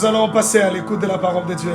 Nous allons passer à l'écoute de la parole de Dieu.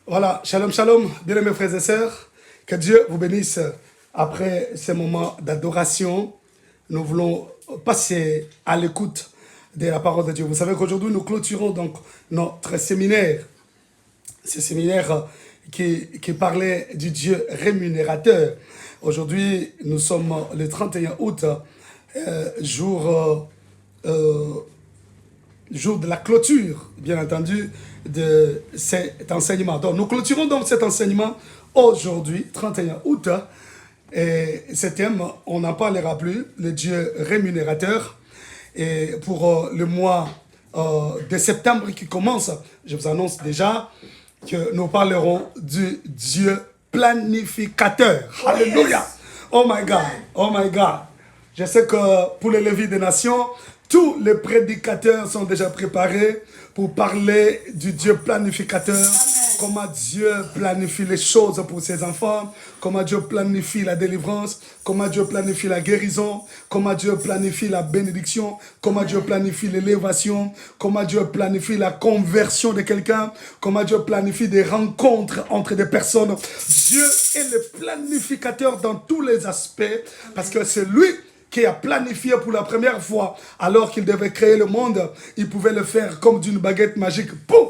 Voilà, shalom, shalom, bien-aimés frères et sœurs, que Dieu vous bénisse. Après ce moment d'adoration, nous voulons passer à l'écoute de la parole de Dieu. Vous savez qu'aujourd'hui, nous clôturons donc notre séminaire. Ce séminaire qui parlait du Dieu rémunérateur. Aujourd'hui, nous sommes le 31 août, jour de la clôture, bien entendu, de cet enseignement. Donc, nous clôturons donc cet enseignement aujourd'hui, 31 août, et ce thème, on n'en parlera plus, le Dieu rémunérateur. Et pour le mois de septembre qui commence, je vous annonce déjà que nous parlerons du Dieu planificateur. Alléluia! Oh my God! Oh my God! Je sais que pour les Lévites des Nations, tous les prédicateurs sont déjà préparés pour parler du Dieu planificateur. Amen. Comment Dieu planifie les choses pour ses enfants, comment Dieu planifie la délivrance, comment Dieu planifie la guérison, comment Dieu planifie la bénédiction, comment Dieu planifie l'élévation, comment Dieu planifie la conversion de quelqu'un, comment Dieu planifie des rencontres entre des personnes. Dieu est le planificateur dans tous les aspects parce que c'est lui qui a planifié pour la première fois, alors qu'il devait créer le monde, il pouvait le faire comme d'une baguette magique, boum,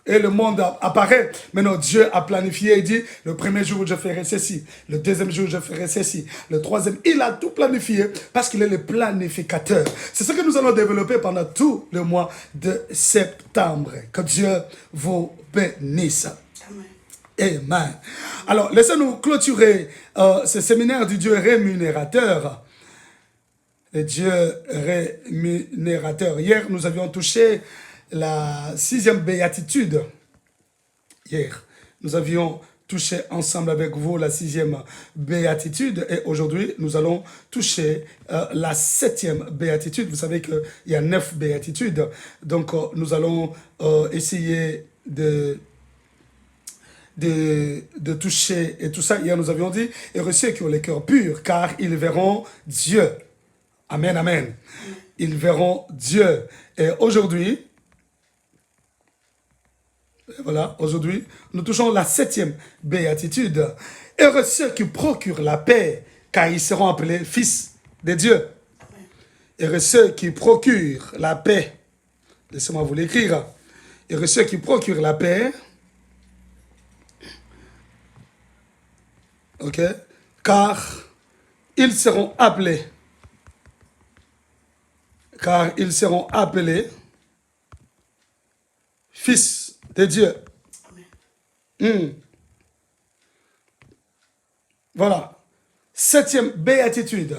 et le monde apparaît. Maintenant, Dieu a planifié et dit, le premier jour je ferai ceci, le deuxième jour je ferai ceci, le troisième, il a tout planifié parce qu'il est le planificateur. C'est ce que nous allons développer pendant tout le mois de septembre. Que Dieu vous bénisse. Amen. Alors, laissez-nous clôturer ce séminaire du Dieu rémunérateur. Le Dieu rémunérateur. Hier, nous avions touché la 6e béatitude. Hier, nous avions touché ensemble avec vous la 6e béatitude. Et aujourd'hui, nous allons toucher la 7e béatitude. Vous savez qu'il y a 9 béatitudes. Donc, nous allons essayer de toucher et tout ça. Hier, nous avions dit, « Heureux ceux qui ont les cœurs purs, car ils verront Dieu. » Amen, amen. Ils verront Dieu. Et aujourd'hui, voilà, aujourd'hui, nous touchons la 7e béatitude. Heureux ceux qui procurent la paix, car ils seront appelés fils de Dieu. Heureux ceux qui procurent la paix. Laissez-moi vous l'écrire. Heureux ceux qui procurent la paix. Ok? Car ils seront appelés. Car ils seront appelés fils de Dieu. Voilà. 7e béatitude.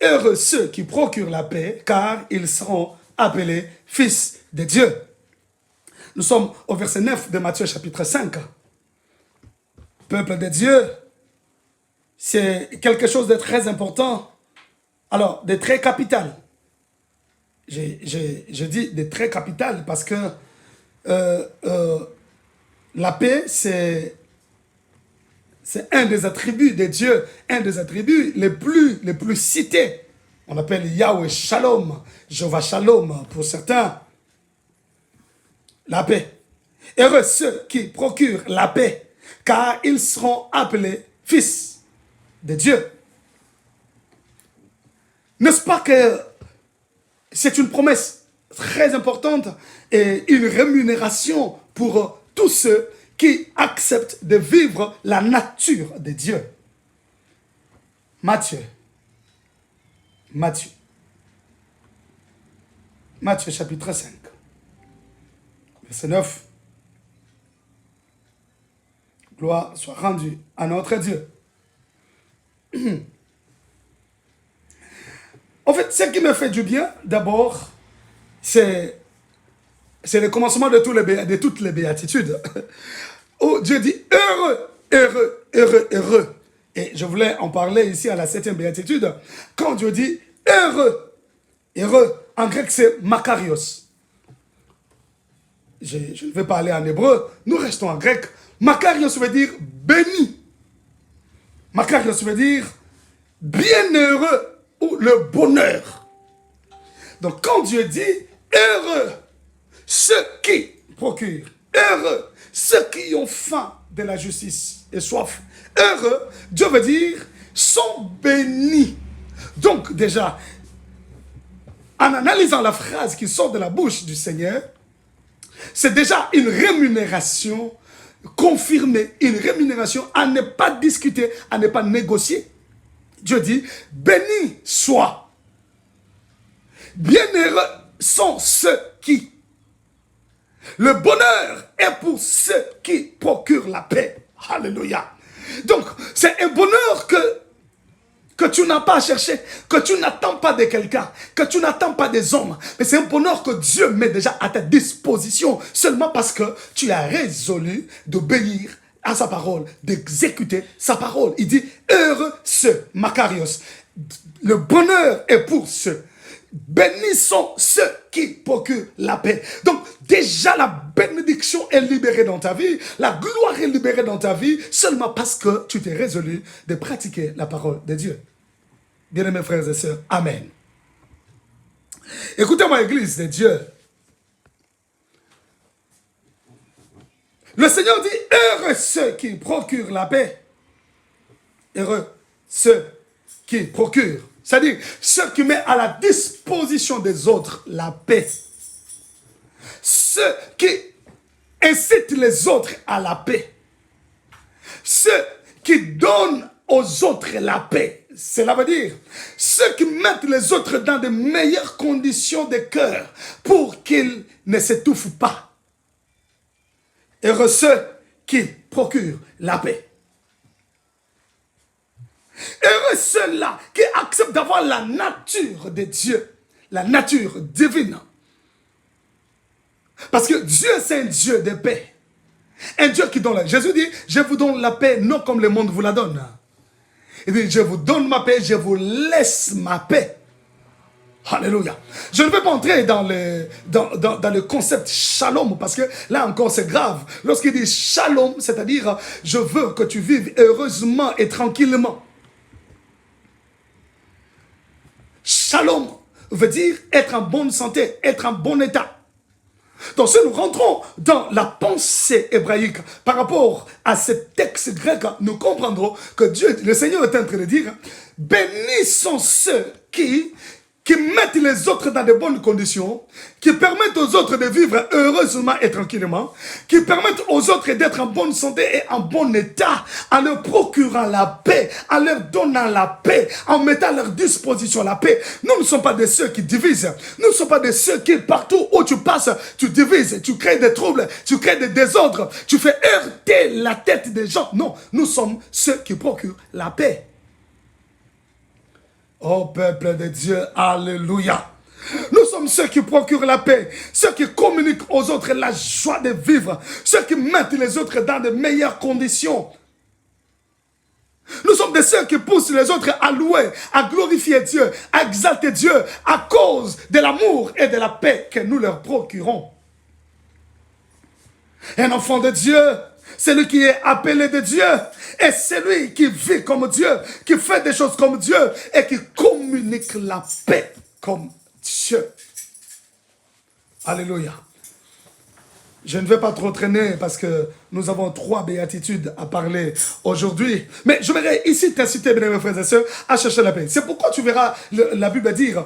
Heureux ceux qui procurent la paix, car ils seront appelés fils de Dieu. Nous sommes au verset 9 de Matthieu chapitre 5. Peuple de Dieu, c'est quelque chose de très important. Alors, de très capital. Je dis de très capital parce que la paix, c'est un des attributs de Dieu, un des attributs les plus cités. On appelle Yahweh Shalom, Jéhovah Shalom pour certains. La paix. Heureux ceux qui procurent la paix, car ils seront appelés fils de Dieu. N'est-ce pas que c'est une promesse très importante et une rémunération pour tous ceux qui acceptent de vivre la nature de Dieu. Matthieu chapitre 5, verset 9. Gloire soit rendue à notre Dieu. En fait, ce qui me fait du bien, d'abord, c'est le commencement de toutes les béatitudes. Où Dieu dit heureux, heureux, heureux, heureux. Et je voulais en parler ici à la 7e béatitude. Quand Dieu dit heureux, heureux, en grec c'est makarios. Je ne vais pas aller en hébreu, nous restons en grec. Makarios veut dire béni. Makarios veut dire bienheureux ou le bonheur. Donc quand Dieu dit heureux, ceux qui procurent, heureux, ceux qui ont faim de la justice et soif, heureux, Dieu veut dire sont bénis. Donc déjà, en analysant la phrase qui sort de la bouche du Seigneur, c'est déjà une rémunération confirmée, une rémunération à ne pas discuter, à ne pas négocier. Dieu dit, béni soit. Bienheureux sont ceux qui. Le bonheur est pour ceux qui procurent la paix. Alléluia. Donc, c'est un bonheur que tu n'as pas à chercher, que tu n'attends pas de quelqu'un, que tu n'attends pas des hommes. Mais c'est un bonheur que Dieu met déjà à ta disposition seulement parce que tu as résolu d'obéir à sa parole, d'exécuter sa parole. Il dit, heureux ceux, Makarios, le bonheur est pour ceux. Bénis sont ceux qui procurent la paix. Donc, déjà, la bénédiction est libérée dans ta vie. La gloire est libérée dans ta vie seulement parce que tu t'es résolu de pratiquer la parole de Dieu. Bien-aimés frères et sœurs, Amen. Écoutez-moi, Église de Dieu. Le Seigneur dit, heureux ceux qui procurent la paix. Heureux ceux qui procurent. C'est-à-dire, ceux qui mettent à la disposition des autres la paix. Ceux qui incitent les autres à la paix. Ceux qui donnent aux autres la paix. Cela veut dire, ceux qui mettent les autres dans de meilleures conditions de cœur pour qu'ils ne s'étouffent pas. Heureux ceux qui procurent la paix. Heureux ceux-là qui acceptent d'avoir la nature de Dieu, la nature divine. Parce que Dieu, c'est un Dieu de paix. Un Dieu qui donne la paix. Jésus dit, je vous donne la paix, non comme le monde vous la donne. Il dit, je vous donne ma paix, je vous laisse ma paix. Alléluia. Je ne vais pas entrer dans le concept shalom, parce que là encore c'est grave. Lorsqu'il dit shalom, c'est-à-dire, je veux que tu vives heureusement et tranquillement. Shalom veut dire être en bonne santé, être en bon état. Donc si nous rentrons dans la pensée hébraïque par rapport à ce texte grec, nous comprendrons que Dieu, le Seigneur est en train de dire, bénis sont ceux qui mettent les autres dans de bonnes conditions, qui permettent aux autres de vivre heureusement et tranquillement, qui permettent aux autres d'être en bonne santé et en bon état, en leur procurant la paix, en leur donnant la paix, en mettant à leur disposition la paix. Nous ne sommes pas de ceux qui divisent. Nous ne sommes pas de ceux qui, partout où tu passes, tu divises, tu crées des troubles, tu crées des désordres, tu fais heurter la tête des gens. Non, nous sommes ceux qui procurent la paix. Oh peuple de Dieu, alléluia. Nous sommes ceux qui procurent la paix, ceux qui communiquent aux autres la joie de vivre, ceux qui mettent les autres dans de meilleures conditions. Nous sommes de ceux qui poussent les autres à louer, à glorifier Dieu, à exalter Dieu à cause de l'amour et de la paix que nous leur procurons. Un enfant de Dieu, celui qui est appelé de Dieu, est celui qui vit comme Dieu, qui fait des choses comme Dieu et qui communique la paix comme Dieu. Alléluia. Je ne vais pas trop traîner parce que nous avons 3 béatitudes à parler aujourd'hui. Mais je voudrais ici t'inciter, mes frères et sœurs, à chercher la paix. C'est pourquoi tu verras la Bible dire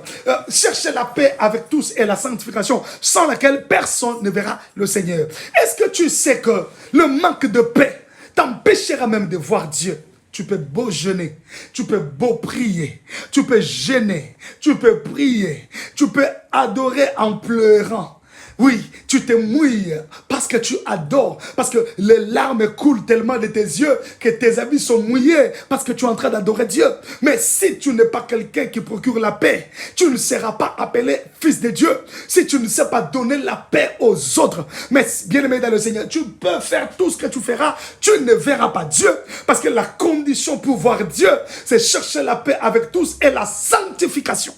cherchez la paix avec tous et la sanctification, sans laquelle personne ne verra le Seigneur. Est-ce que tu sais que le manque de paix t'empêchera même de voir Dieu? Tu peux beau jeûner, tu peux beau prier, tu peux gêner, tu peux prier, tu peux adorer en pleurant. Oui, tu te mouilles parce que tu adores, parce que les larmes coulent tellement de tes yeux que tes habits sont mouillés parce que tu es en train d'adorer Dieu. Mais si tu n'es pas quelqu'un qui procure la paix, tu ne seras pas appelé fils de Dieu. Si tu ne sais pas donner la paix aux autres, mais bien aimé dans le Seigneur, tu peux faire tout ce que tu feras, tu ne verras pas Dieu. Parce que la condition pour voir Dieu, c'est chercher la paix avec tous et la sanctification.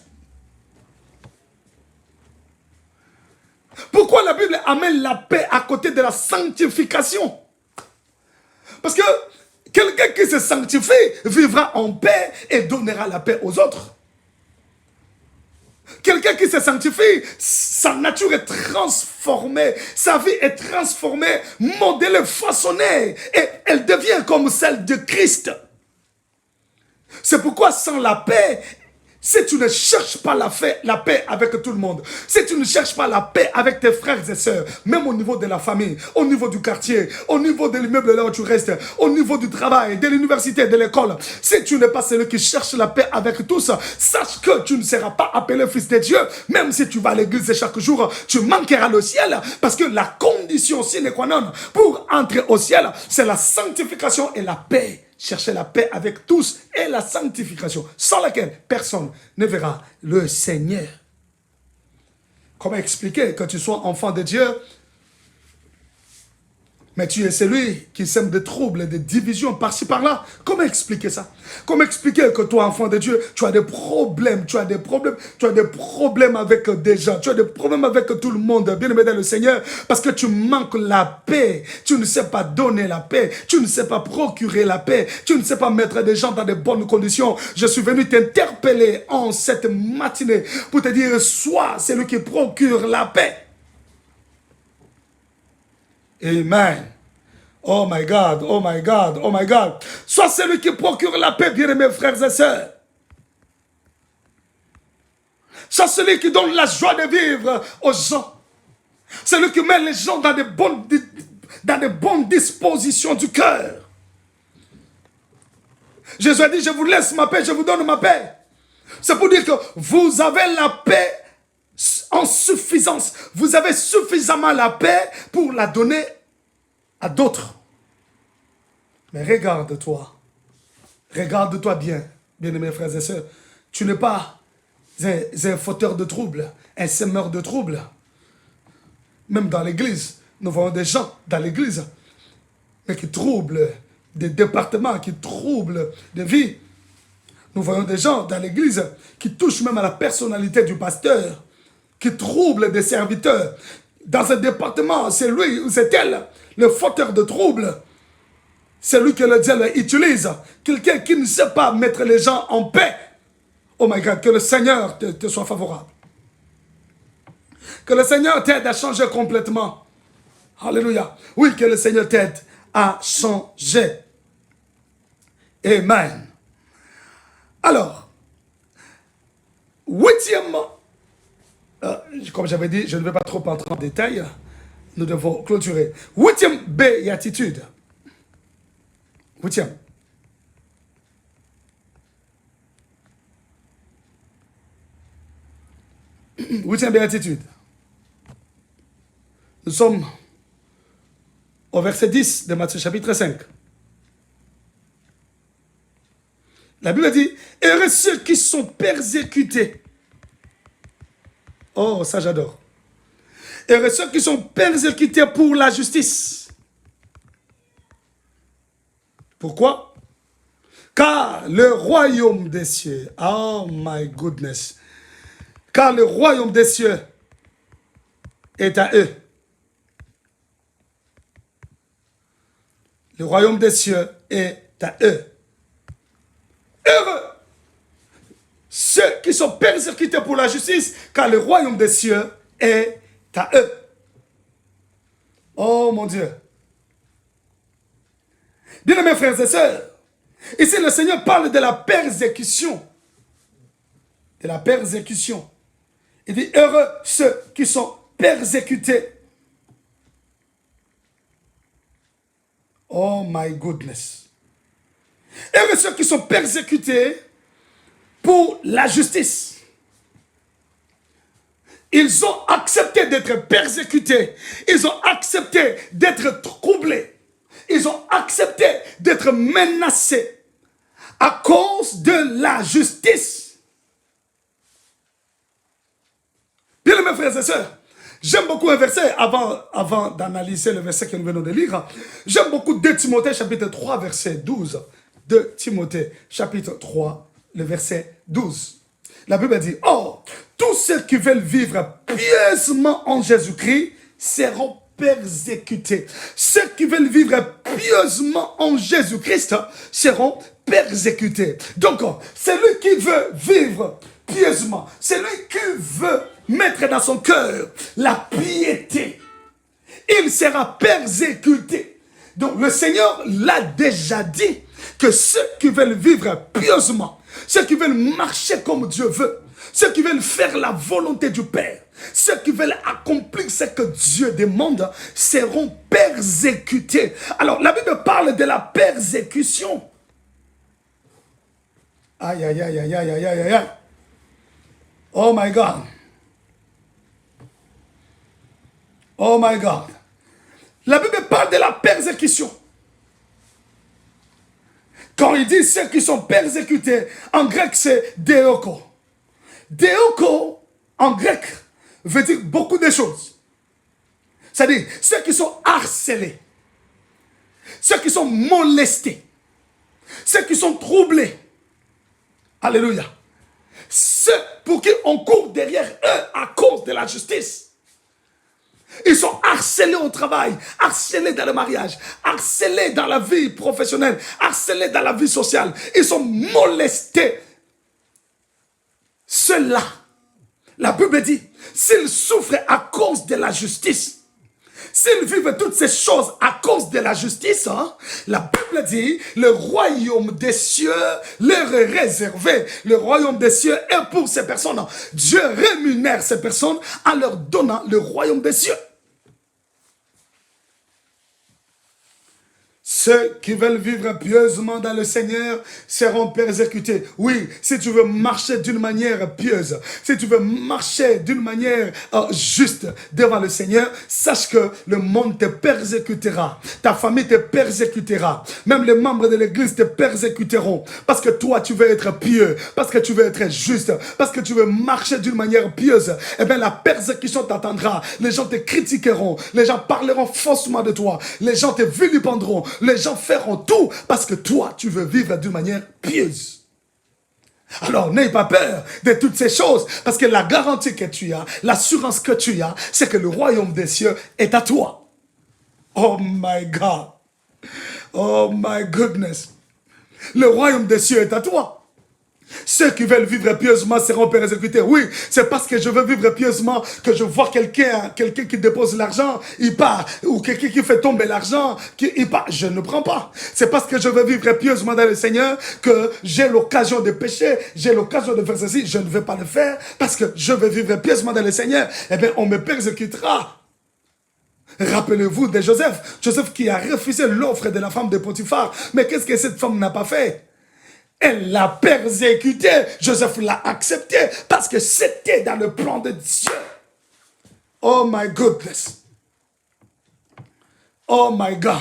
Pourquoi la Bible amène la paix à côté de la sanctification? Parce que quelqu'un qui se sanctifie vivra en paix et donnera la paix aux autres. Quelqu'un qui se sanctifie, sa nature est transformée, sa vie est transformée, modelée, façonnée, et elle devient comme celle de Christ. C'est pourquoi sans la paix, si tu ne cherches pas la paix avec tout le monde, si tu ne cherches pas la paix avec tes frères et sœurs, même au niveau de la famille, au niveau du quartier, au niveau de l'immeuble là où tu restes, au niveau du travail, de l'université, de l'école, si tu n'es pas celui qui cherche la paix avec tous, sache que tu ne seras pas appelé fils de Dieu. Même si tu vas à l'église chaque jour, tu manqueras le ciel, parce que la condition sine qua non pour entrer au ciel, c'est la sanctification et la paix. Chercher la paix avec tous et la sanctification, sans laquelle personne ne verra le Seigneur. Comment expliquer que tu sois enfant de Dieu, mais tu es celui qui sème des troubles, des divisions par-ci par-là? Comment expliquer ça? Comment expliquer que toi, enfant de Dieu, tu as des problèmes, tu as des problèmes avec des gens, tu as des problèmes avec tout le monde, bien aimé dans le Seigneur, parce que tu manques la paix, tu ne sais pas donner la paix, tu ne sais pas procurer la paix, tu ne sais pas mettre des gens dans de bonnes conditions. Je suis venu t'interpeller en cette matinée pour te dire, sois celui qui procure la paix. Amen. Oh my God, oh my God, oh my God. Sois celui qui procure la paix, bien-aimés frères et sœurs. Sois celui qui donne la joie de vivre aux gens. Celui qui met les gens dans de bonnes dispositions du cœur. Jésus a dit, je vous laisse ma paix, je vous donne ma paix. C'est pour dire que vous avez la paix en suffisance. Vous avez suffisamment la paix pour la donner à d'autres. Mais regarde-toi bien, bien-aimés frères et sœurs. Tu n'es pas un fauteur de troubles, un semeur de troubles. Même dans l'église, nous voyons des gens dans l'église, mais qui troublent des départements, qui troublent des vies. Nous voyons des gens dans l'église qui touchent même à la personnalité du pasteur, qui trouble des serviteurs. Dans un département, c'est lui ou c'est elle, le fauteur de troubles. C'est lui que le diable utilise. Quelqu'un qui ne sait pas mettre les gens en paix. Oh my God, que le Seigneur te soit favorable. Que le Seigneur t'aide à changer complètement. Alléluia. Oui, que le Seigneur t'aide à changer. Amen. Alors, huitièmement, comme j'avais dit, je ne vais pas trop entrer en détail. Nous devons clôturer. Huitième béatitude. Huitième. Huitième béatitude. Nous sommes au verset 10 de Matthieu chapitre 5. La Bible dit, heureux ceux qui sont persécutés. Oh, ça j'adore. Heureux ceux qui sont persécutés pour la justice. Pourquoi? Car le royaume des cieux, oh my goodness, car le royaume des cieux est à eux. Le royaume des cieux est à eux. Heureux ceux qui sont persécutés pour la justice, car le royaume des cieux est à eux. Oh mon Dieu. Bien-aimés frères et sœurs, ici le Seigneur parle de la persécution. De la persécution. Il dit, heureux ceux qui sont persécutés. Oh my goodness. Heureux ceux qui sont persécutés pour la justice. Ils ont accepté d'être persécutés. Ils ont accepté d'être troublés. Ils ont accepté d'être menacés à cause de la justice. Bien mes frères et sœurs, j'aime beaucoup un verset, avant d'analyser le verset que nous venons de lire, j'aime beaucoup 2 Timothée chapitre 3 verset 12. 2 Timothée chapitre 3, le verset 12. La Bible dit, oh, tous ceux qui veulent vivre pieusement en Jésus-Christ seront persécutés. Ceux qui veulent vivre pieusement en Jésus-Christ seront persécutés. Donc, celui qui veut vivre pieusement, celui qui veut mettre dans son cœur la piété, il sera persécuté. Donc, le Seigneur l'a déjà dit, que ceux qui veulent vivre pieusement, ceux qui veulent marcher comme Dieu veut, ceux qui veulent faire la volonté du Père, ceux qui veulent accomplir ce que Dieu demande, seront persécutés. Alors, la Bible parle de la persécution. Aïe, aïe, aïe, aïe, aïe, aïe, aïe, aïe. Oh my God. Oh my God. La Bible parle de la persécution. Quand il dit ceux qui sont persécutés, en grec c'est deoko. Deoko, en grec, veut dire beaucoup de choses. C'est-à-dire ceux qui sont harcelés, ceux qui sont molestés, ceux qui sont troublés. Alléluia. Ceux pour qui on court derrière eux à cause de la justice. Ils sont harcelés au travail, harcelés dans le mariage, harcelés dans la vie professionnelle, harcelés dans la vie sociale. Ils sont molestés. Ceux-là, la Bible dit, s'ils souffrent à cause de la justice, s'ils vivent toutes ces choses à cause de la justice, la Bible dit, le royaume des cieux leur est réservé. Le royaume des cieux est pour ces personnes. Dieu rémunère ces personnes en leur donnant le royaume des cieux. Ceux qui veulent vivre pieusement dans le Seigneur seront persécutés. Oui, si tu veux marcher d'une manière pieuse, si tu veux marcher d'une manière juste devant le Seigneur, sache que le monde te persécutera. Ta famille te persécutera. Même les membres de l'église te persécuteront. Parce que toi, tu veux être pieux. Parce que tu veux être juste. Parce que tu veux marcher d'une manière pieuse. Eh bien, la persécution t'attendra. Les gens te critiqueront. Les gens parleront faussement de toi. Les gens te vilipendront. Les gens feront tout parce que toi, tu veux vivre d'une manière pieuse. Alors, n'aie pas peur de toutes ces choses parce que la garantie que tu as, l'assurance que tu as, c'est que le royaume des cieux est à toi. Oh my God. Oh my goodness. Le royaume des cieux est à toi. Ceux qui veulent vivre pieusement seront persécutés. Oui, c'est parce que je veux vivre pieusement que je vois quelqu'un qui dépose l'argent, il part. Ou quelqu'un qui fait tomber l'argent, il part. Je ne prends pas. C'est parce que je veux vivre pieusement dans le Seigneur que j'ai l'occasion de pécher, j'ai l'occasion de faire ceci. Je ne vais pas le faire parce que je veux vivre pieusement dans le Seigneur. Eh bien, on me persécutera. Rappelez-vous de Joseph. Joseph qui a refusé l'offre de la femme de Potiphar. Mais qu'est-ce que cette femme n'a pas fait? Elle l'a persécuté. Joseph l'a accepté parce que c'était dans le plan de Dieu. Oh my goodness. Oh my God.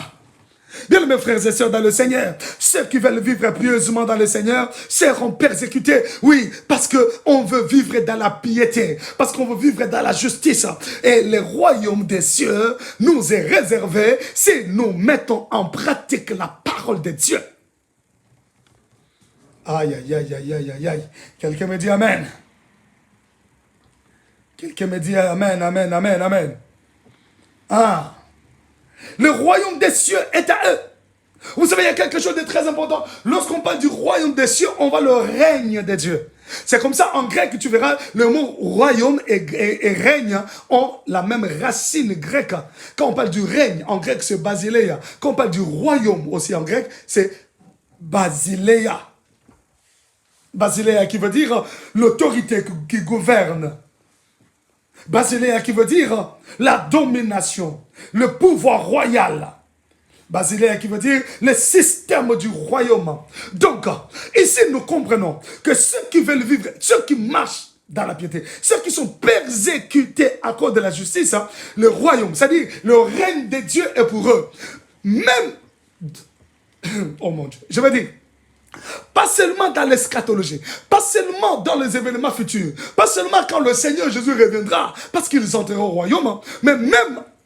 Bien mes frères et sœurs dans le Seigneur, ceux qui veulent vivre pieusement dans le Seigneur seront persécutés. Oui, parce qu'on veut vivre dans la piété, parce qu'on veut vivre dans la justice. Et le royaume des cieux nous est réservé si nous mettons en pratique la parole de Dieu. Aïe, aïe, aïe, aïe, aïe, aïe, aïe. Quelqu'un me dit Amen. Quelqu'un me dit Amen, Amen, Amen, Amen. Ah. Le royaume des cieux est à eux. Vous savez, il y a quelque chose de très important. Lorsqu'on parle du royaume des cieux, on voit le règne de Dieu. C'est comme ça, en grec, tu verras, le mot royaume et règne ont la même racine grecque. Quand on parle du règne, en grec, c'est basileia. Quand on parle du royaume aussi en grec, c'est basileia. Basileia qui veut dire l'autorité qui gouverne. Basileia qui veut dire la domination, le pouvoir royal. Basileia qui veut dire le système du royaume. Donc, ici nous comprenons que ceux qui veulent vivre, ceux qui marchent dans la piété, ceux qui sont persécutés à cause de la justice, le royaume, c'est-à-dire le règne de Dieu est pour eux. Même, oh mon Dieu, je veux dire, pas seulement dans l'eschatologie, pas seulement dans les événements futurs, pas seulement quand le Seigneur Jésus reviendra, parce qu'ils entreront au royaume, mais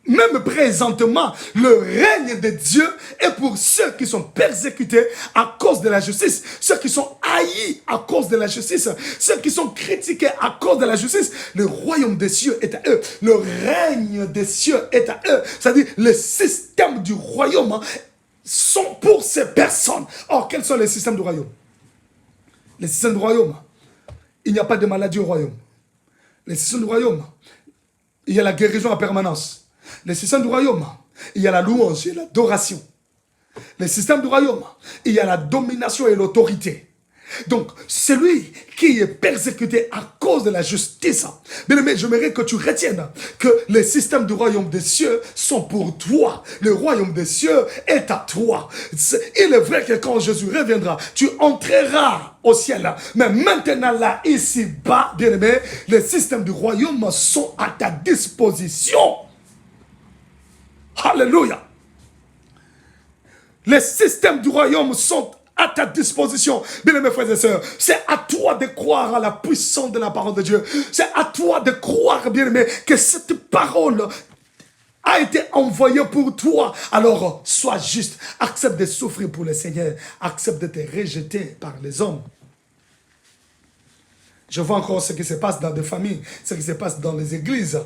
même présentement, le règne de Dieu est pour ceux qui sont persécutés à cause de la justice, ceux qui sont haïs à cause de la justice, ceux qui sont critiqués à cause de la justice. Le royaume des cieux est à eux, le règne des cieux est à eux, c'est-à-dire le système du royaume sont pour ces personnes. Or, quels sont les systèmes du royaume? Les systèmes du royaume, il n'y a pas de maladie au royaume. Les systèmes du royaume, il y a la guérison en permanence. Les systèmes du royaume, il y a la louange et l'adoration. Les systèmes du royaume, il y a la domination et l'autorité. Donc, celui qui est persécuté à cause de la justice, bien aimé, j'aimerais que tu retiennes que les systèmes du royaume des cieux sont pour toi. Le royaume des cieux est à toi. Il est vrai que quand Jésus reviendra, tu entreras au ciel. Mais maintenant, là, ici-bas, bien aimé, les systèmes du royaume sont à ta disposition. Alléluia. Les systèmes du royaume sont à ta disposition. Bien aimés frères et sœurs, c'est à toi de croire à la puissance de la parole de Dieu. C'est à toi de croire, bien aimé, que cette parole a été envoyée pour toi. Alors, sois juste. Accepte de souffrir pour le Seigneur. Accepte de te rejeter par les hommes. Je vois encore ce qui se passe dans des familles, ce qui se passe dans les églises,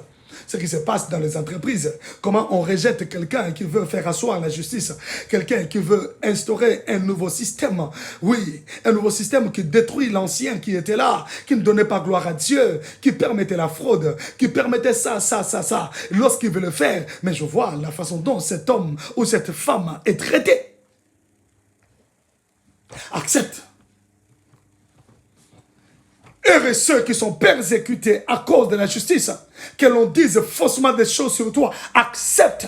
ce qui se passe dans les entreprises. Comment on rejette quelqu'un qui veut faire asseoir la justice, quelqu'un qui veut instaurer un nouveau système. Oui, un nouveau système qui détruit l'ancien qui était là, qui ne donnait pas gloire à Dieu, qui permettait la fraude, qui permettait ça. Lorsqu'il veut le faire, mais je vois la façon dont cet homme ou cette femme est traité. Accepte. Heureux ceux qui sont persécutés à cause de la justice, que l'on dise faussement des choses sur toi, accepte.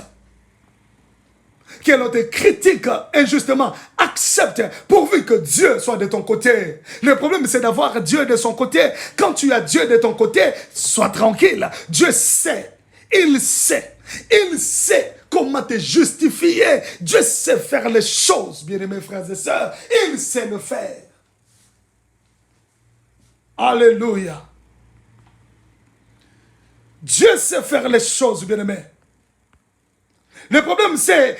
Que l'on te critique injustement, accepte, pourvu que Dieu soit de ton côté. Le problème, c'est d'avoir Dieu de son côté. Quand tu as Dieu de ton côté, sois tranquille. Dieu sait, il sait comment te justifier. Dieu sait faire les choses, bien-aimés frères et sœurs. Il sait le faire. Alléluia. Dieu sait faire les choses, bien-aimés. Le problème, c'est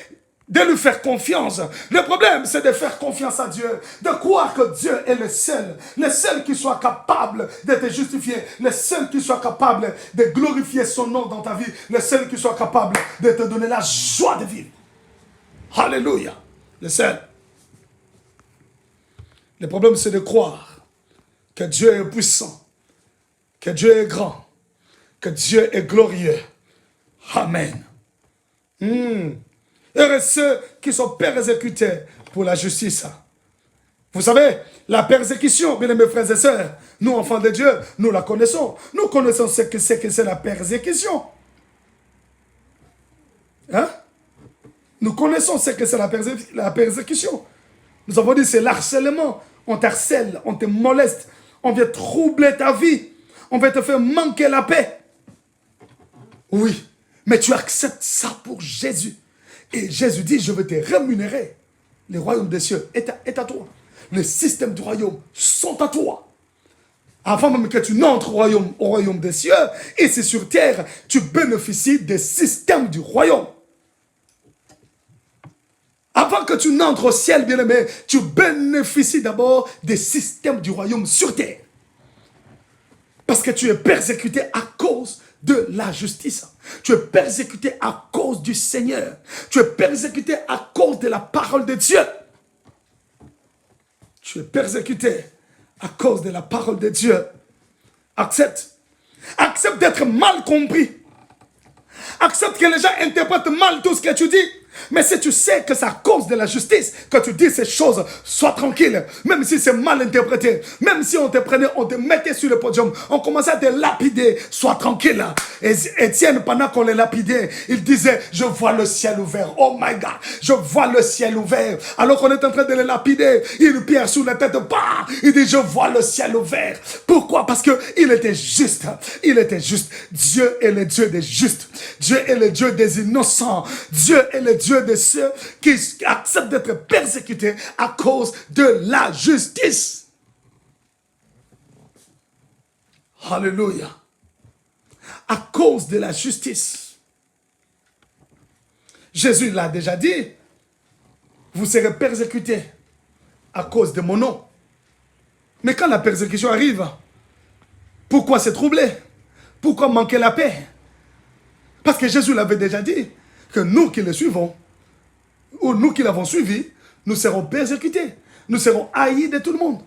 de lui faire confiance. Le problème, c'est de faire confiance à Dieu. De croire que Dieu est le seul qui soit capable de te justifier, le seul qui soit capable de glorifier son nom dans ta vie, le seul qui soit capable de te donner la joie de vivre. Alléluia. Le seul. Le problème, c'est de croire que Dieu est puissant, que Dieu est grand, que Dieu est glorieux. Amen. Heureux ceux qui sont persécutés pour la justice. Vous savez, la persécution, bien aimés frères et sœurs, nous enfants de Dieu, nous la connaissons. Nous connaissons ce que c'est la persécution. Hein? Nous connaissons ce que c'est la persécution. Nous avons dit c'est l'harcèlement. On t'harcèle, on te moleste, on vient troubler ta vie, on va te faire manquer la paix. Oui, mais tu acceptes ça pour Jésus. Et Jésus dit, je vais te rémunérer. Le royaume des cieux est à toi. Les systèmes du royaume sont à toi. Avant même que tu n'entres au royaume des cieux, ici sur terre, tu bénéficies des systèmes du royaume. Avant que tu n'entres au ciel, bien-aimé, tu bénéficies d'abord des systèmes du royaume sur terre. Parce que tu es persécuté à cause de la justice. Tu es persécuté à cause du Seigneur. Tu es persécuté à cause de la parole de Dieu. Tu es persécuté à cause de la parole de Dieu. Accepte. Accepte d'être mal compris. Accepte que les gens interprètent mal tout ce que tu dis. Mais si tu sais que c'est à cause de la justice que tu dis ces choses, sois tranquille. Même si c'est mal interprété, même si on te prenait, on te mettait sur le podium, on commençait à te lapider, sois tranquille. Et Étienne, pendant qu'on les lapidait, il disait, je vois le ciel ouvert. Oh my God, je vois le ciel ouvert. Alors qu'on est en train de les lapider, il pierre sous la tête, bah, il dit, je vois le ciel ouvert. Pourquoi? Parce qu'il était juste. Il était juste. Dieu est le Dieu des justes. Dieu est le Dieu des innocents. Dieu est le Dieu de ceux qui acceptent d'être persécutés à cause de la justice. Alléluia. À cause de la justice. Jésus l'a déjà dit. Vous serez persécutés à cause de mon nom. Mais quand la persécution arrive, pourquoi se troubler? Pourquoi manquer la paix? Parce que Jésus l'avait déjà dit, que nous qui le suivons, ou nous qui l'avons suivi, nous serons persécutés. Nous serons haïs de tout le monde.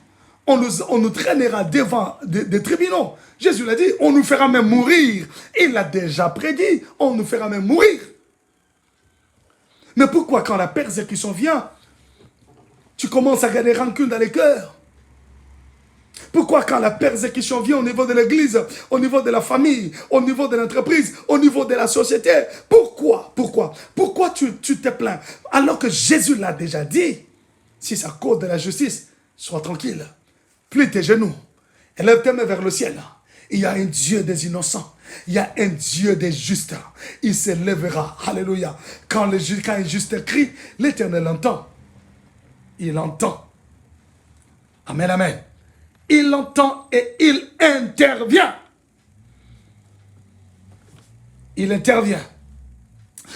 On nous traînera devant des tribunaux. Jésus l'a dit, on nous fera même mourir. Il l'a déjà prédit, on nous fera même mourir. Mais pourquoi quand la persécution vient, tu commences à garder rancune dans les cœurs? Pourquoi quand la persécution vient au niveau de l'église, au niveau de la famille, au niveau de l'entreprise, au niveau de la société? Pourquoi tu te plains? Alors que Jésus l'a déjà dit, si c'est à cause de la justice, sois tranquille. Plie tes genoux, élève tes mains vers le ciel. Il y a un Dieu des innocents. Il y a un Dieu des justes. Il se lèvera. Alléluia. Quand un juste crie, l'Éternel entend. Il entend. Amen, amen. Il entend et il intervient. Il intervient.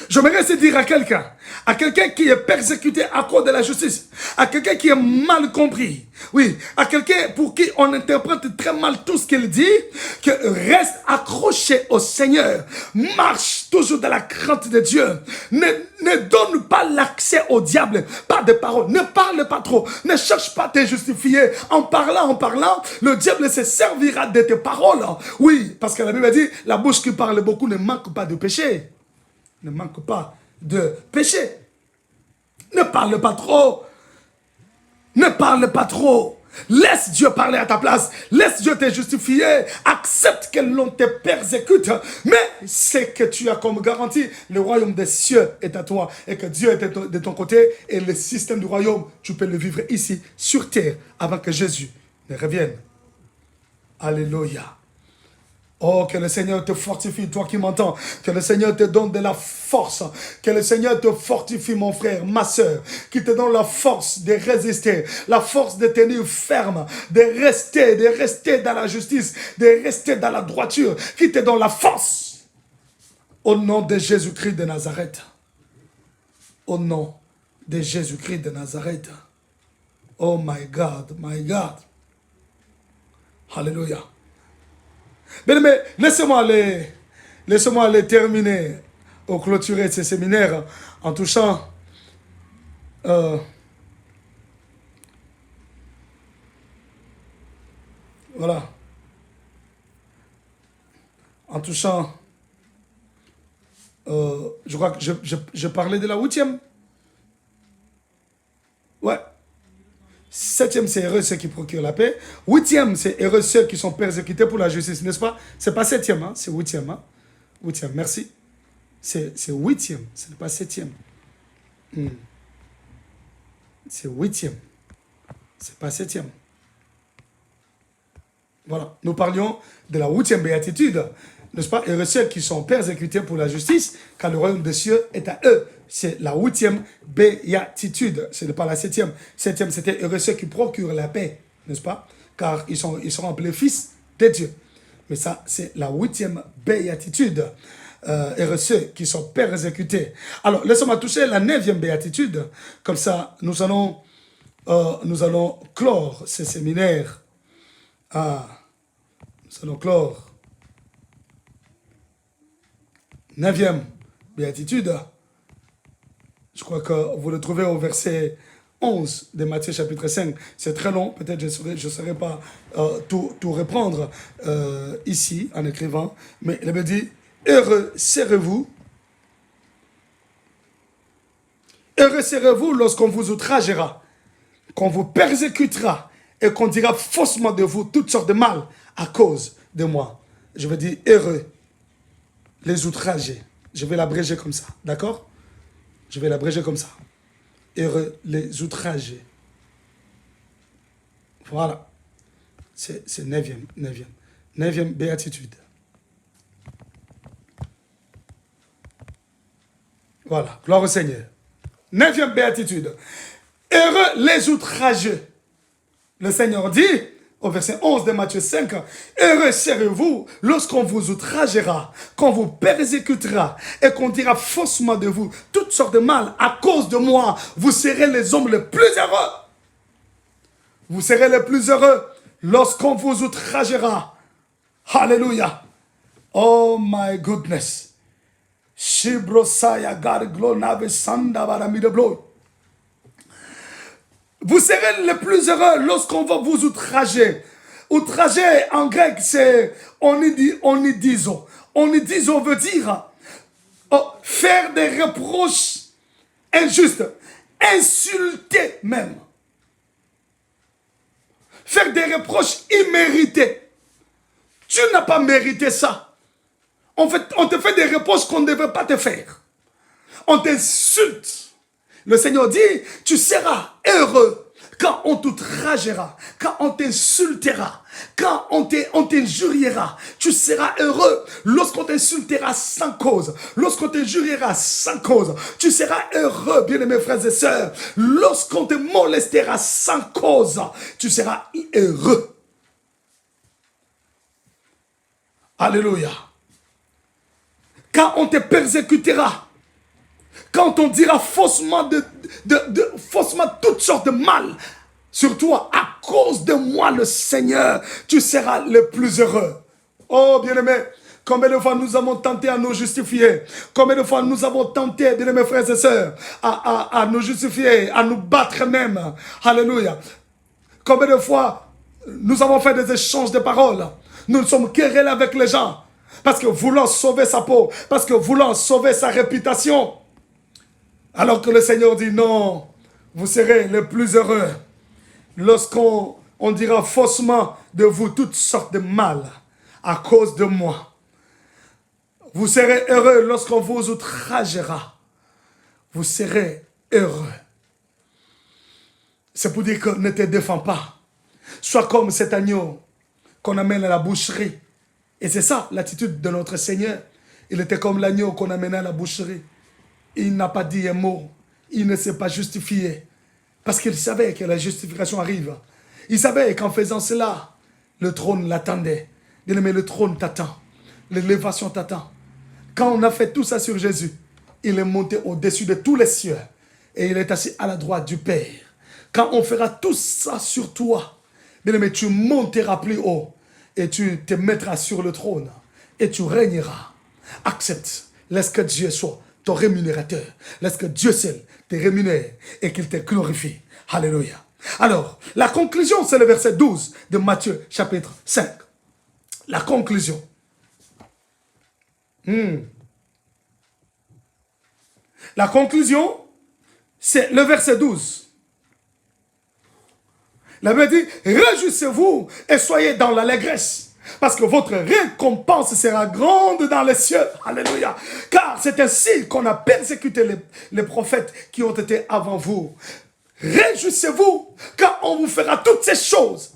J'aimerais se dire à quelqu'un qui est persécuté à cause de la justice, à quelqu'un qui est mal compris, oui, à quelqu'un pour qui on interprète très mal tout ce qu'il dit, que reste accroché au Seigneur, marche toujours dans la crainte de Dieu, ne donne pas l'accès au diable, pas de parole, ne parle pas trop, ne cherche pas à te justifier, en parlant, le diable se servira de tes paroles, oui, parce que la Bible dit, la bouche qui parle beaucoup ne manque pas de péché. Ne manque pas de péché. Ne parle pas trop. Ne parle pas trop. Laisse Dieu parler à ta place. Laisse Dieu te justifier. Accepte que l'on te persécute. Mais c'est que tu as comme garantie, le royaume des cieux est à toi. Et que Dieu est de ton côté. Et le système du royaume, tu peux le vivre ici, sur terre, avant que Jésus ne revienne. Alléluia. Oh, que le Seigneur te fortifie, toi qui m'entends. Que le Seigneur te donne de la force. Que le Seigneur te fortifie, mon frère, ma soeur. Qui te donne la force de résister. La force de tenir ferme. De rester dans la justice. De rester dans la droiture. Qui te donne la force. Au nom de Jésus-Christ de Nazareth. Au nom de Jésus-Christ de Nazareth. Oh my God, my God. Alléluia. Bien, mais laissez-moi aller terminer ou clôturer ce séminaire en touchant voilà, en touchant je crois que je parlais de la 8e. Ouais. 7e, c'est heureux ceux qui procurent la paix. 8e, c'est heureux ceux qui sont persécutés pour la justice, n'est-ce pas? C'est pas 7e, hein? C'est 8e. Hein? 8e, merci. C'est 8e, ce n'est pas 7e. C'est 8e. C'est pas 7e. Voilà. Nous parlions de la 8e béatitude, n'est-ce pas? Heureux ceux qui sont persécutés pour la justice, car le royaume des cieux est à eux. C'est la 8e béatitude. Ce n'est pas la 7e. 7e, c'était heureux ceux qui procurent la paix, n'est-ce pas? Car ils seront appelés fils de Dieu. Mais ça, c'est la 8e béatitude. Heureux ceux qui sont persécutés. Alors, laissons-moi toucher la 9e béatitude. Comme ça, nous allons clore ce séminaire. Nous allons clore. 9e béatitude. Je crois que vous le trouvez au verset 11 de Matthieu chapitre 5. C'est très long, peut-être je ne saurais pas tout reprendre ici en écrivant, mais il me dit, heureux serez-vous lorsqu'on vous outragera, qu'on vous persécutera et qu'on dira faussement de vous toutes sortes de mal à cause de moi. Je veux dire heureux les outragés. Je vais l'abréger comme ça, d'accord? Je vais l'abréger comme ça. Heureux les outragés. Voilà. C'est 9e béatitude. Voilà. Gloire au Seigneur. 9e béatitude. Heureux les outrageux. Le Seigneur dit, au verset 11 de Matthieu 5, heureux serez-vous lorsqu'on vous outragera, qu'on vous persécutera et qu'on dira faussement de vous toutes sortes de mal à cause de moi. Vous serez les hommes les plus heureux. Vous serez les plus heureux lorsqu'on vous outragera. Alléluia. Oh my goodness. Shibrosaya garglonave sandabaramideblo. Vous serez les plus heureux lorsqu'on va vous outrager. Outrager en grec, c'est onidizo. Onidizo veut dire faire des reproches injustes, insulter même. Faire des reproches immérités. Tu n'as pas mérité ça. En fait, on te fait des reproches qu'on ne devait pas te faire. On t'insulte. Le Seigneur dit, tu seras heureux quand on t'outragera, quand on t'insultera, quand on t'injuriera. Tu seras heureux lorsqu'on t'insultera sans cause, lorsqu'on t'injuriera sans cause. Tu seras heureux, bien-aimés frères et sœurs, lorsqu'on te molestera sans cause. Tu seras heureux. Alléluia. Quand on te persécutera, quand on dira faussement faussement toutes sortes de mal sur toi, à cause de moi, le Seigneur, tu seras le plus heureux. Oh, bien-aimé, combien de fois nous avons tenté à nous justifier, combien de fois nous avons tenté, bien-aimés frères et sœurs, à nous justifier, à nous battre même. Alléluia. Combien de fois nous avons fait des échanges de paroles. Nous sommes querellés avec les gens, parce que voulant sauver sa peau, parce que voulant sauver sa réputation. Alors que le Seigneur dit non, vous serez les plus heureux lorsqu'on dira faussement de vous toutes sortes de mal à cause de moi. Vous serez heureux lorsqu'on vous outragera. Vous serez heureux. C'est pour dire que ne te défends pas. Sois comme cet agneau qu'on amène à la boucherie. Et c'est ça l'attitude de notre Seigneur. Il était comme l'agneau qu'on amène à la boucherie. Il n'a pas dit un mot. Il ne s'est pas justifié. Parce qu'il savait que la justification arrive. Il savait qu'en faisant cela, le trône l'attendait. Mais le trône t'attend. L'élévation t'attend. Quand on a fait tout ça sur Jésus, il est monté au-dessus de tous les cieux. Et il est assis à la droite du Père. Quand on fera tout ça sur toi, mais tu monteras plus haut. Et tu te mettras sur le trône. Et tu régneras. Accepte. Laisse que Dieu soit ton rémunérateur. Laisse que Dieu seul te rémunère et qu'il te glorifie. Alléluia. Alors, la conclusion, c'est le verset 12 de Matthieu chapitre 5. La conclusion. La conclusion, c'est le verset 12. La Bible dit, réjouissez-vous et soyez dans l'allégresse, parce que votre récompense sera grande dans les cieux. Alléluia. Car c'est ainsi qu'on a persécuté les prophètes qui ont été avant vous. Réjouissez-vous car on vous fera toutes ces choses.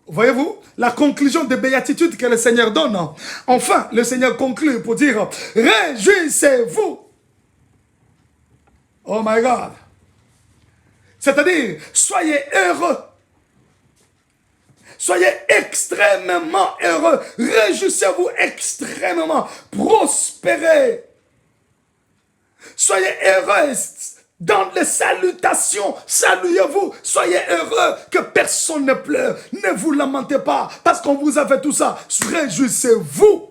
Voyez-vous la conclusion des béatitudes que le Seigneur donne. Enfin, le Seigneur conclut pour dire, réjouissez-vous. Oh my God. C'est-à-dire, soyez heureux. Soyez extrêmement heureux. Réjouissez-vous extrêmement. Prospérez. Soyez heureux dans les salutations. Saluez-vous. Soyez heureux que personne ne pleure. Ne vous lamentez pas parce qu'on vous a fait tout ça. Réjouissez-vous.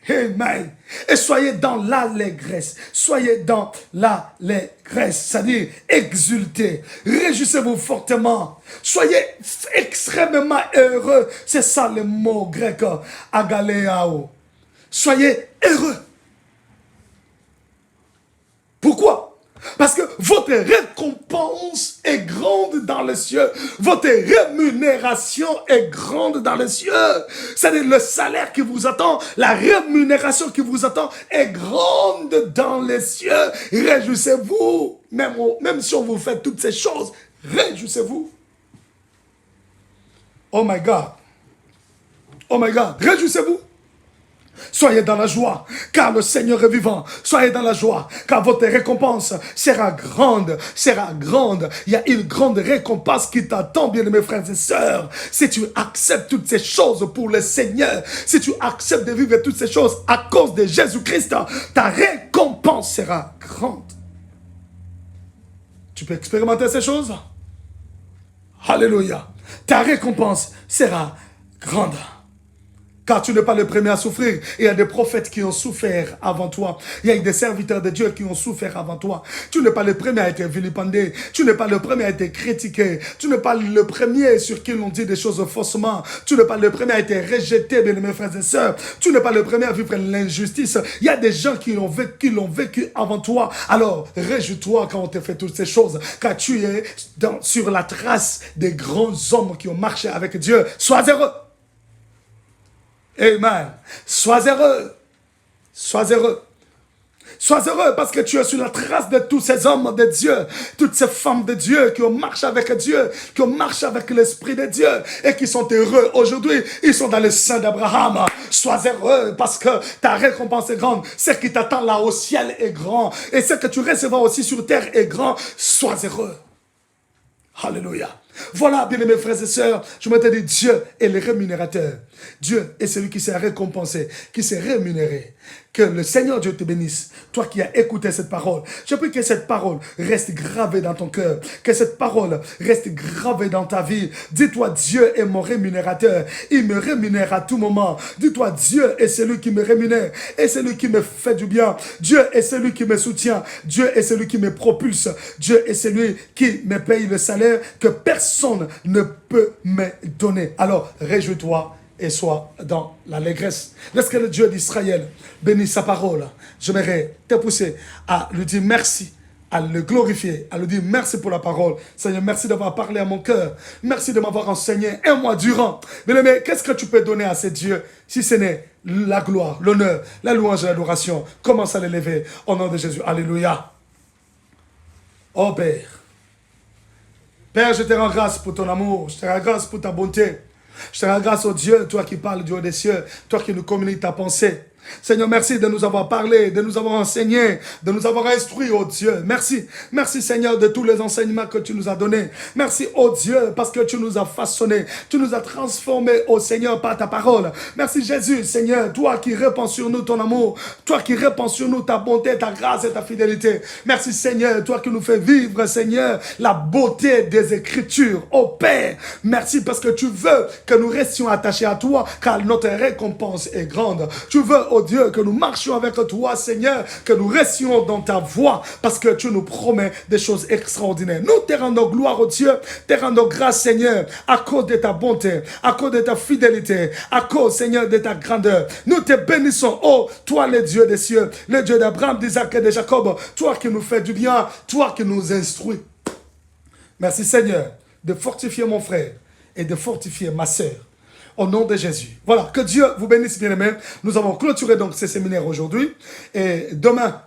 Amen. Et soyez dans l'allégresse. Soyez dans l'allégresse. C'est-à-dire, exultez. Réjouissez-vous fortement. Soyez extrêmement heureux. C'est ça le mot grec. Agaléao. Soyez heureux. Pourquoi? Parce que votre récompense est grande dans les cieux. Votre rémunération est grande dans les cieux. C'est-à-dire le salaire qui vous attend, la rémunération qui vous attend est grande dans les cieux. Réjouissez-vous. Même si on vous fait toutes ces choses, réjouissez-vous. Oh my God. Oh my God. Réjouissez-vous. Soyez dans la joie, car le Seigneur est vivant. Soyez dans la joie, car votre récompense sera grande, sera grande. Il y a une grande récompense qui t'attend, bien-aimés frères et sœurs. Si tu acceptes toutes ces choses pour le Seigneur, si tu acceptes de vivre toutes ces choses à cause de Jésus-Christ, ta récompense sera grande. Tu peux expérimenter ces choses? Alléluia. Ta récompense sera grande. Car tu n'es pas le premier à souffrir. Il y a des prophètes qui ont souffert avant toi. Il y a des serviteurs de Dieu qui ont souffert avant toi. Tu n'es pas le premier à être vilipendé. Tu n'es pas le premier à être critiqué. Tu n'es pas le premier sur qui l'on dit des choses faussement. Tu n'es pas le premier à être rejeté, bien mes frères et sœurs. Tu n'es pas le premier à vivre l'injustice. Il y a des gens qui l'ont vécu avant toi. Alors, réjouis-toi quand on te fait toutes ces choses. Car tu es sur la trace des grands hommes qui ont marché avec Dieu. Sois heureux. Amen. Sois heureux. Sois heureux. Sois heureux parce que tu es sur la trace de tous ces hommes de Dieu, toutes ces femmes de Dieu qui ont marché avec Dieu, qui ont marché avec l'Esprit de Dieu et qui sont heureux. Aujourd'hui, ils sont dans le sein d'Abraham. Sois heureux parce que ta récompense est grande. Ce qui t'attend là au ciel est grand. Et ce que tu recevras aussi sur terre est grand. Sois heureux. Alléluia. Voilà, bien mes frères et sœurs, je m'étais dit, Dieu est le rémunérateur. Dieu est celui qui s'est récompensé, qui s'est rémunéré. Que le Seigneur Dieu te bénisse. Toi qui as écouté cette parole, je prie que cette parole reste gravée dans ton cœur. Que cette parole reste gravée dans ta vie. Dis-toi, Dieu est mon rémunérateur. Il me rémunère à tout moment. Dis-toi, Dieu est celui qui me rémunère. Et celui qui me fait du bien. Dieu est celui qui me soutient. Dieu est celui qui me propulse. Dieu est celui qui me paye le salaire que personne ne peut me donner. Alors, réjouis-toi et sois dans l'allégresse. Laisse que le Dieu d'Israël bénisse sa parole. J'aimerais te pousser à lui dire merci, à le glorifier, à lui dire merci pour la parole. Seigneur, merci d'avoir parlé à mon cœur. Merci de m'avoir enseigné un mois durant. Bien-aimé, qu'est-ce que tu peux donner à ce Dieu si ce n'est la gloire, l'honneur, la louange et l'adoration? Commence à l'élever au nom de Jésus. Alléluia. Oh Père. Père, je te rends grâce pour ton amour. Je te rends grâce pour ta bonté. Je te rends grâce au Dieu, toi qui parles du haut des cieux, toi qui nous communiques ta pensée. Seigneur, merci de nous avoir parlé, de nous avoir enseigné, de nous avoir instruit, oh Dieu. Merci. Merci, Seigneur, de tous les enseignements que tu nous as donnés. Merci, oh Dieu, parce que tu nous as façonnés. Tu nous as transformés, oh Seigneur, par ta parole. Merci, Jésus, Seigneur, toi qui répands sur nous ton amour. Toi qui répands sur nous ta bonté, ta grâce et ta fidélité. Merci, Seigneur, toi qui nous fais vivre, Seigneur, la beauté des Écritures. Oh Père, merci parce que tu veux que nous restions attachés à toi, car notre récompense est grande. Tu veux, oh Dieu, que nous marchions avec toi, Seigneur, que nous restions dans ta voie, parce que tu nous promets des choses extraordinaires. Nous te rendons gloire, oh Dieu, te rendons grâce, Seigneur, à cause de ta bonté, à cause de ta fidélité, à cause, Seigneur, de ta grandeur. Nous te bénissons, oh, toi, le Dieu des cieux, le Dieu d'Abraham, d'Isaac et de Jacob, toi qui nous fais du bien, toi qui nous instruis. Merci, Seigneur, de fortifier mon frère et de fortifier ma sœur. Au nom de Jésus. Voilà, que Dieu vous bénisse, bien-aimés. Nous avons clôturé donc ces séminaires aujourd'hui. Et demain,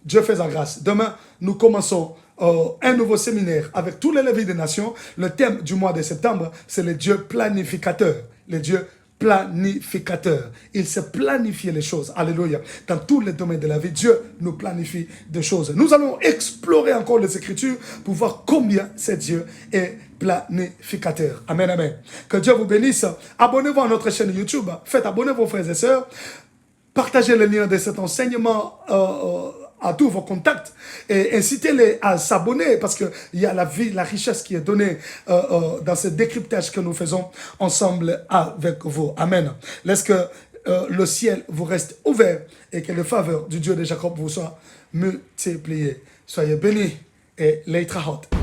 Dieu fait sa grâce. Demain, nous commençons un nouveau séminaire avec tous les Lévites des nations. Le thème du mois de septembre, c'est le Dieu planificateur. Le Dieu planificateur. Il sait planifier les choses. Alléluia. Dans tous les domaines de la vie, Dieu nous planifie des choses. Nous allons explorer encore les Écritures pour voir combien ce Dieu est planificateur. Amen, amen. Que Dieu vous bénisse. Abonnez-vous à notre chaîne YouTube. Faites abonner vos frères et sœurs. Partagez le lien de cet enseignement à tous vos contacts et incitez-les à s'abonner parce qu'il y a la vie, la richesse qui est donnée dans ce décryptage que nous faisons ensemble avec vous. Amen. Laisse que le ciel vous reste ouvert et que les faveurs du Dieu de Jacob vous soient multipliées. Soyez bénis et Leitraot.